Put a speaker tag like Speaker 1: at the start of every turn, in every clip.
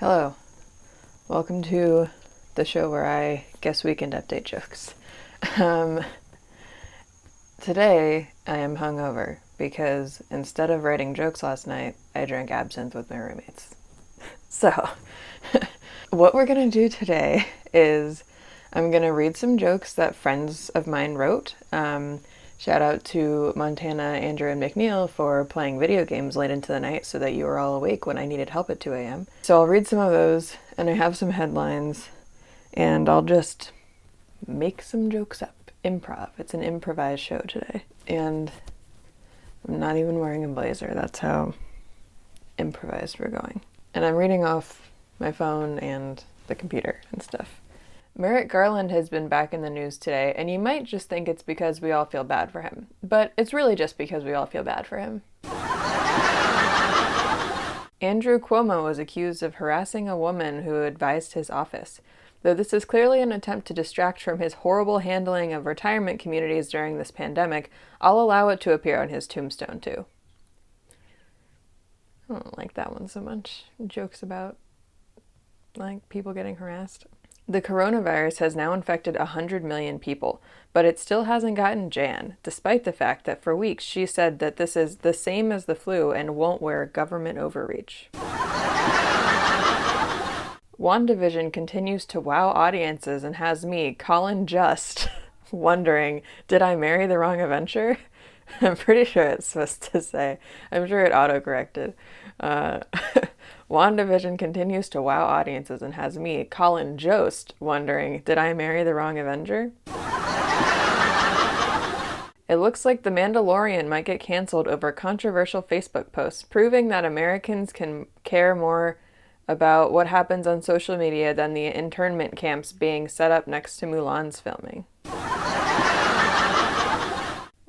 Speaker 1: Hello, welcome to the show where I guess weekend update jokes. Today I am hungover because instead of writing jokes last night, I drank absinthe with my roommates. So, what we're gonna do today is I'm gonna read some jokes that friends of mine wrote. Shout out to Montana, Andrew, and McNeil for playing video games late into the night so that you were all awake when I needed help at 2 a.m. So I'll read some of those, and I have some headlines, and I'll just make some jokes up. Improv. It's an improvised show today. And I'm not even wearing a blazer. That's how improvised we're going. And I'm reading off my phone and the computer and stuff. Merrick Garland has been back in the news today, and you might just think it's because we all feel bad for him. But it's really just because we all feel bad for him. Andrew Cuomo was accused of harassing a woman who advised his office. Though this is clearly an attempt to distract from his horrible handling of retirement communities during this pandemic, I'll allow it to appear on his tombstone too. I don't like that one so much. Jokes about, like, people getting harassed. The coronavirus has now infected 100 million people, but it still hasn't gotten Jan, despite the fact that for weeks she said that this is the same as the flu and won't wear government overreach. WandaVision continues to wow audiences and has me, Colin Just, wondering, did I marry the wrong Avenger? I'm pretty sure it's supposed to say. I'm sure it autocorrected. WandaVision continues to wow audiences and has me, Colin Jost, wondering, did I marry the wrong Avenger? It looks like The Mandalorian might get canceled over controversial Facebook posts, proving that Americans can care more about what happens on social media than the internment camps being set up next to Mulan's filming.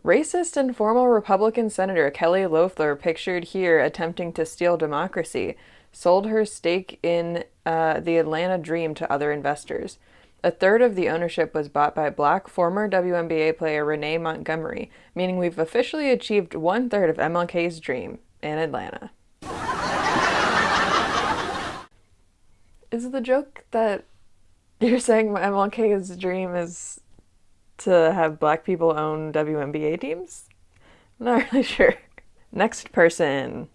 Speaker 1: Racist and former Republican Senator Kelly Loeffler, pictured here attempting to steal democracy, sold her stake in the Atlanta Dream to other investors. A third of the ownership was bought by Black former WNBA player Renee Montgomery, meaning we've officially achieved 1/3 of MLK's dream in Atlanta. Is the joke that you're saying MLK's dream is to have Black people own WNBA teams? I'm not really sure. Next person.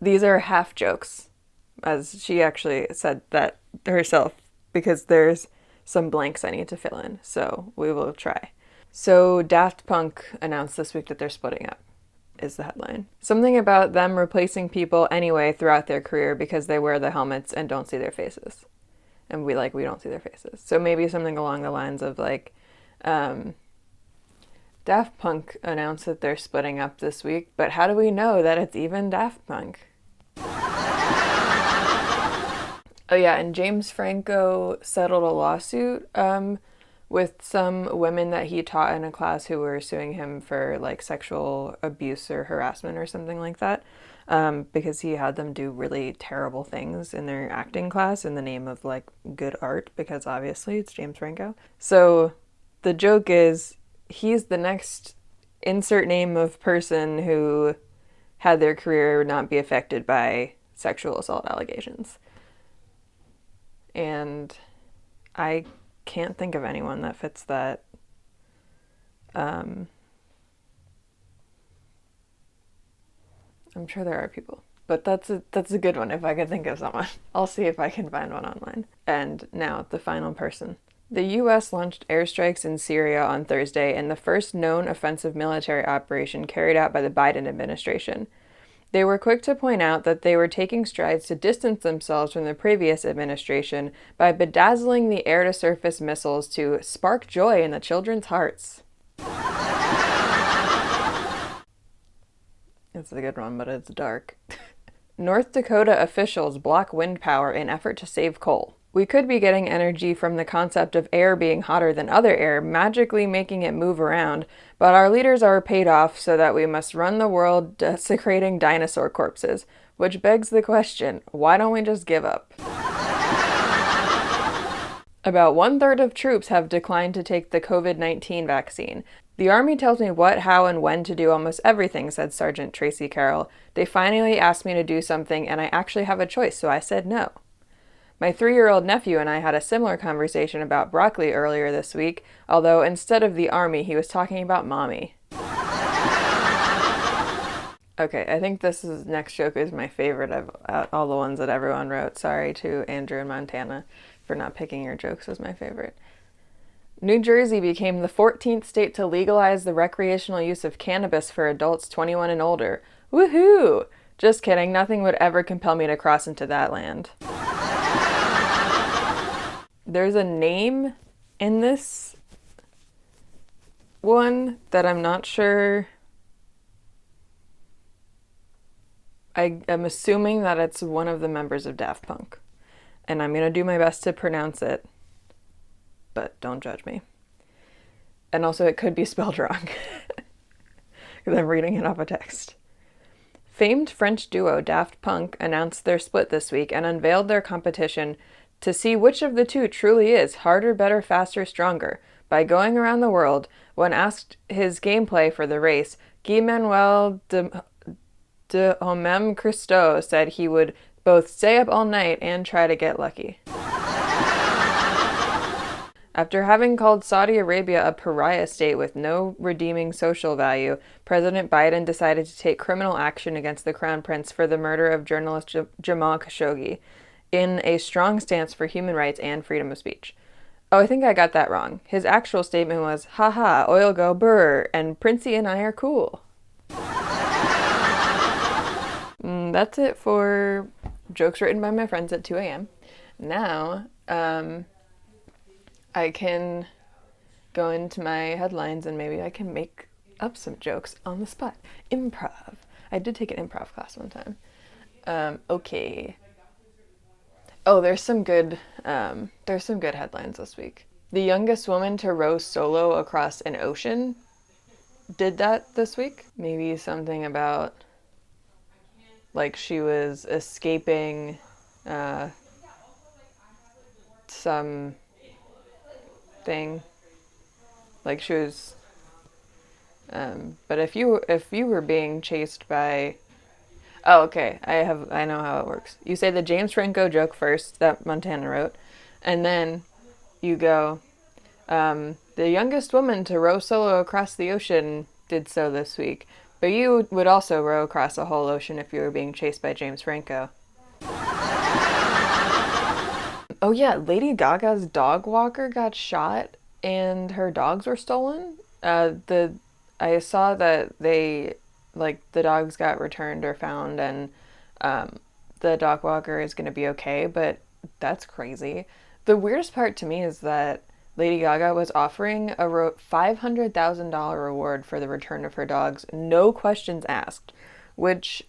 Speaker 1: These are half jokes, as she actually said that herself, because there's some blanks I need to fill in, so we will try. So Daft Punk announced this week that they're splitting up, is the headline. Something about them replacing people anyway throughout their career because they wear the helmets and don't see their faces. And we don't see their faces. So maybe something along the lines of Daft Punk announced that they're splitting up this week, but how do we know that it's even Daft Punk? Oh yeah, and James Franco settled a lawsuit with some women that he taught in a class who were suing him for sexual abuse or harassment or something like that, because he had them do really terrible things in their acting class in the name of good art, because obviously it's James Franco. So the joke is, he's the next insert name of person who had their career not be affected by sexual assault allegations. And I can't think of anyone that fits that. I'm sure there are people, but that's a good one if I could think of someone. I'll see if I can find one online. And now the final person. The U.S. launched airstrikes in Syria on Thursday in the first known offensive military operation carried out by the Biden administration. They were quick to point out that they were taking strides to distance themselves from the previous administration by bedazzling the air-to-surface missiles to spark joy in the children's hearts. It's a good one, but it's dark. North Dakota officials block wind power in effort to save coal. We could be getting energy from the concept of air being hotter than other air, magically making it move around, but our leaders are paid off so that we must run the world desecrating dinosaur corpses, which begs the question, why don't we just give up? About 1/3 of troops have declined to take the COVID-19 vaccine. The Army tells me what, how, and when to do almost everything, said Sergeant Tracy Carroll. They finally asked me to do something, and I actually have a choice, so I said no. My 3-year-old nephew and I had a similar conversation about broccoli earlier this week, although instead of the Army, he was talking about mommy. Okay, I think next joke is my favorite of all the ones that everyone wrote. Sorry to Andrew and Montana for not picking your jokes as my favorite. New Jersey became the 14th state to legalize the recreational use of cannabis for adults 21 and older. Woohoo! Just kidding, nothing would ever compel me to cross into that land. There's a name in this one that I'm not sure. I am assuming that it's one of the members of Daft Punk. And I'm going to do my best to pronounce it, but don't judge me. And also, it could be spelled wrong, because I'm reading it off a text. Famed French duo Daft Punk announced their split this week and unveiled their competition to see which of the two truly is harder, better, faster, stronger. By going around the world, when asked his gameplay for the race, Guy-Manuel de Homem Christo said he would both stay up all night and try to get lucky. After having called Saudi Arabia a pariah state with no redeeming social value, President Biden decided to take criminal action against the Crown Prince for the murder of journalist Jamal Khashoggi, in a strong stance for human rights and freedom of speech. Oh, I think I got that wrong. His actual statement was, haha, oil go brr, and Princey and I are cool. That's it for jokes written by my friends at 2 a.m. Now, I can go into my headlines and maybe I can make up some jokes on the spot. Improv. I did take an improv class one time. Okay. Oh, there's some good headlines this week. The youngest woman to row solo across an ocean did that this week. Maybe something about, like, she was escaping some thing. Like, she was but if you were being chased by, oh, okay, I know how it works. You say the James Franco joke first that Montana wrote, and then you go, the youngest woman to row solo across the ocean did so this week. But you would also row across a whole ocean if you were being chased by James Franco. Oh yeah, Lady Gaga's dog walker got shot and her dogs were stolen. I saw that the dogs got returned or found, and the dog walker is going to be okay, but that's crazy. The weirdest part to me is that Lady Gaga was offering a $500,000 reward for the return of her dogs, no questions asked, which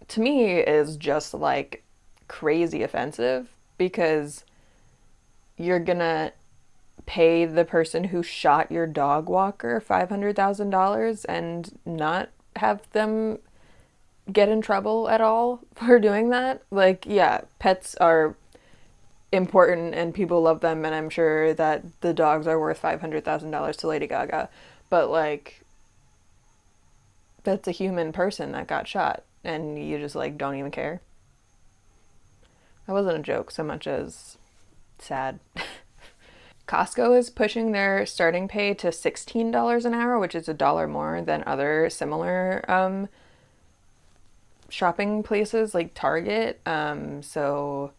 Speaker 1: to me is just like crazy offensive, because you're gonna pay the person who shot your dog walker $500,000 and not have them get in trouble at all for doing that. Like, yeah, pets are important and people love them, and I'm sure that the dogs are worth $500,000 to Lady Gaga, but like, that's a human person that got shot and you just like don't even care. That wasn't a joke so much as sad. Costco is pushing their starting pay to $16 an hour, which is $1 more than other similar shopping places like Target. So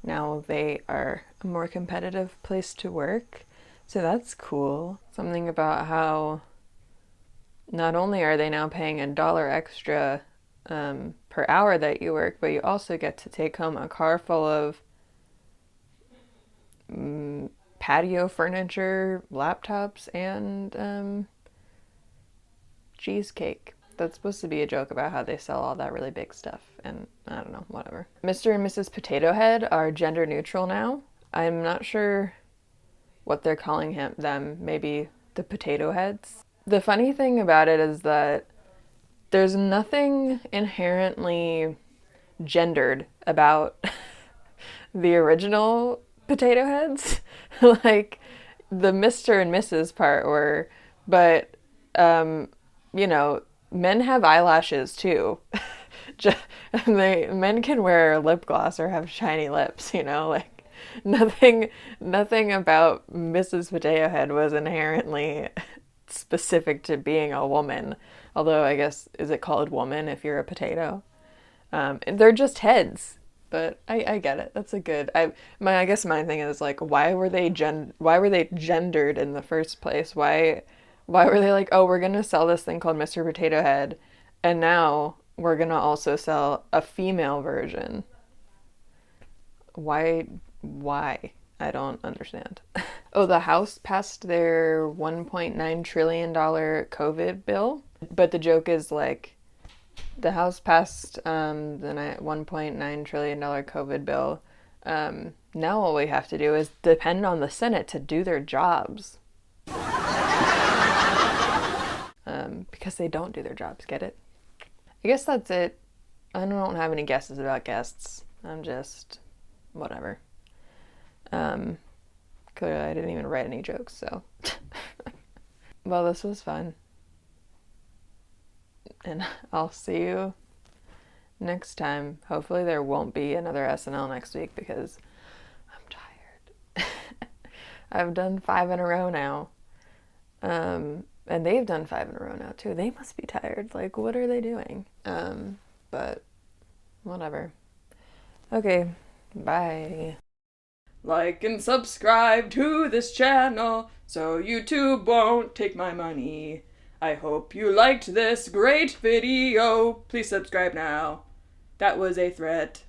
Speaker 1: now they are a more competitive place to work. So that's cool. Something about how not only are they now paying $1 extra per hour that you work, but you also get to take home a car full of patio furniture, laptops, and cheesecake. That's supposed to be a joke about how they sell all that really big stuff, and I don't know, whatever. Mr. and Mrs. Potato Head are gender neutral now. I'm not sure what they're calling them, maybe the Potato Heads. The funny thing about it is that there's nothing inherently gendered about the original Potato Heads. Like, the Mr. and Mrs. part were But, um, you know, men have eyelashes too. Men can wear lip gloss or have shiny lips, you know, like nothing, nothing about Mrs. Potato Head was inherently specific to being a woman. Although I guess, is it called woman if you're a potato? They're just heads, but I get it. That's a good. I guess my thing is like, why were they gendered in the first place? Why were they like, oh, we're gonna sell this thing called Mr. Potato Head, and now we're gonna also sell a female version. Why? I don't understand. Oh, the House passed their $1.9 trillion COVID bill, but the joke is like the House passed the $1.9 trillion COVID bill. Now all we have to do is depend on the Senate to do their jobs. Because they don't do their jobs, get it? I guess that's it. I don't have any guesses about guests. I'm just whatever. Clearly I didn't even write any jokes, so. Well, this was fun. And I'll see you next time. Hopefully there won't be another SNL next week because I'm tired. I've done 5 in a row now. And they've done 5 in a row now too. They must be tired. Like, what are they doing? But whatever. Okay, bye. Like and subscribe to this channel so YouTube won't take my money. I hope you liked this great video. Please subscribe now. That was a threat.